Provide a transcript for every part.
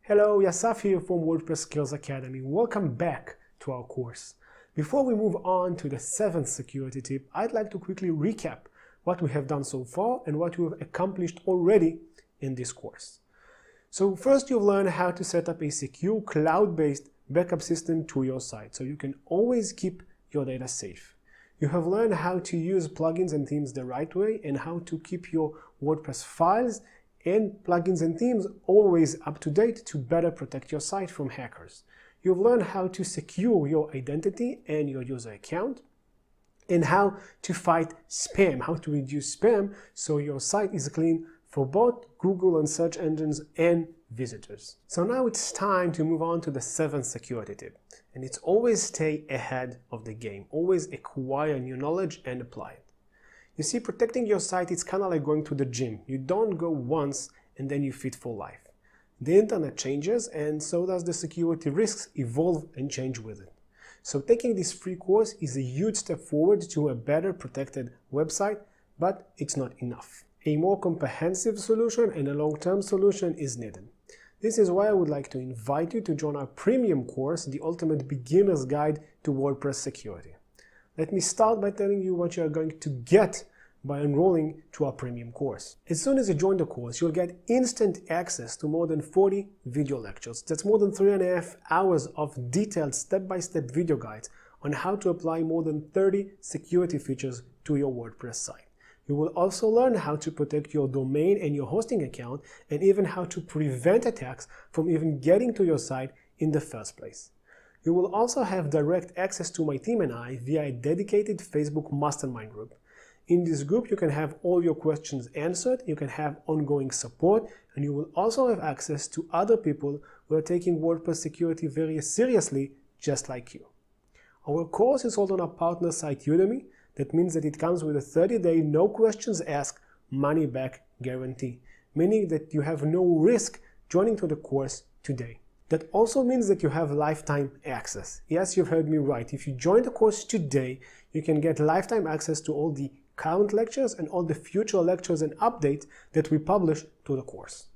Hello, Yasaf here from WordPress Skills Academy. Welcome back to our course. Before we move on to the 7th security tip, I'd like to quickly recap what we have done so far and what we have accomplished already in this course. So first, you've learned how to set up a secure cloud-based backup system to your site so you can always keep your data safe. You have learned how to use plugins and themes the right way and how to keep your WordPress files and plugins and themes always up to date to better protect your site from hackers. You've learned how to secure your identity and your user account and how to fight spam, how to reduce spam so your site is clean for both Google and search engines and visitors. So now it's time to move on to the 7th security tip. And it's always stay ahead of the game, always acquire new knowledge and apply it. You see, protecting your site is kind of like going to the gym. You don't go once and then you fit for life. The internet changes and so does the security risks evolve and change with it. So taking this free course is a huge step forward to a better protected website, but it's not enough. A more comprehensive solution and a long-term solution is needed. This is why I would like to invite you to join our premium course, The Ultimate Beginner's Guide to WordPress Security. Let me start by telling you what you are going to get by enrolling to our premium course. As soon as you join the course, you'll get instant access to more than 40 video lectures. That's more than 3.5 hours of detailed step-by-step video guides on how to apply more than 30 security features to your WordPress site. You will also learn how to protect your domain and your hosting account and even how to prevent attacks from even getting to your site in the first place. You will also have direct access to my team and I via a dedicated Facebook mastermind group. In this group, you can have all your questions answered, you can have ongoing support, and you will also have access to other people who are taking WordPress security very seriously, just like you. Our course is sold on our partner site Udemy. That means that it comes with a 30-day, no questions asked, money-back guarantee, meaning that you have no risk joining to the course today. That also means that you have lifetime access. Yes, you've heard me right. If you join the course today, you can get lifetime access to all the current lectures and all the future lectures and updates that we publish to the course.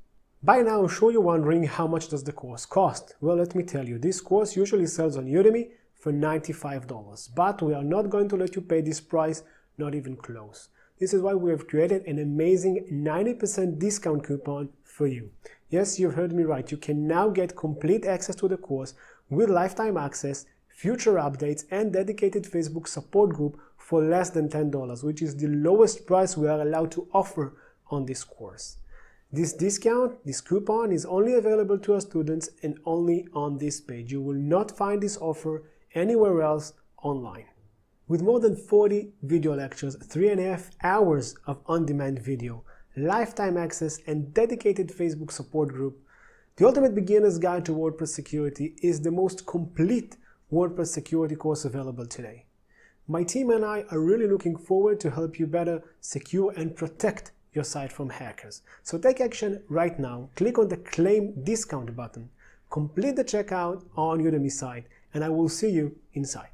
By now, I'm sure you're wondering how much does the course cost? Well, let me tell you, this course usually sells on Udemy for $95, but we are not going to let you pay this price, not even close. This is why we have created an amazing 90% discount coupon for you. Yes, you've heard me right. You can now get complete access to the course with lifetime access, future updates, and dedicated Facebook support group for less than $10, which is the lowest price we are allowed to offer on this course. This discount, this coupon, is only available to our students and only on this page. You will not find this offer anywhere else online. With more than 40 video lectures, 3.5 hours of on-demand video, lifetime access, and dedicated Facebook support group, the Ultimate Beginner's Guide to WordPress Security is the most complete WordPress security course available today. My team and I are really looking forward to help you better secure and protect your site from hackers. So take action right now, click on the Claim Discount button, complete the checkout on Udemy site, and I will see you inside.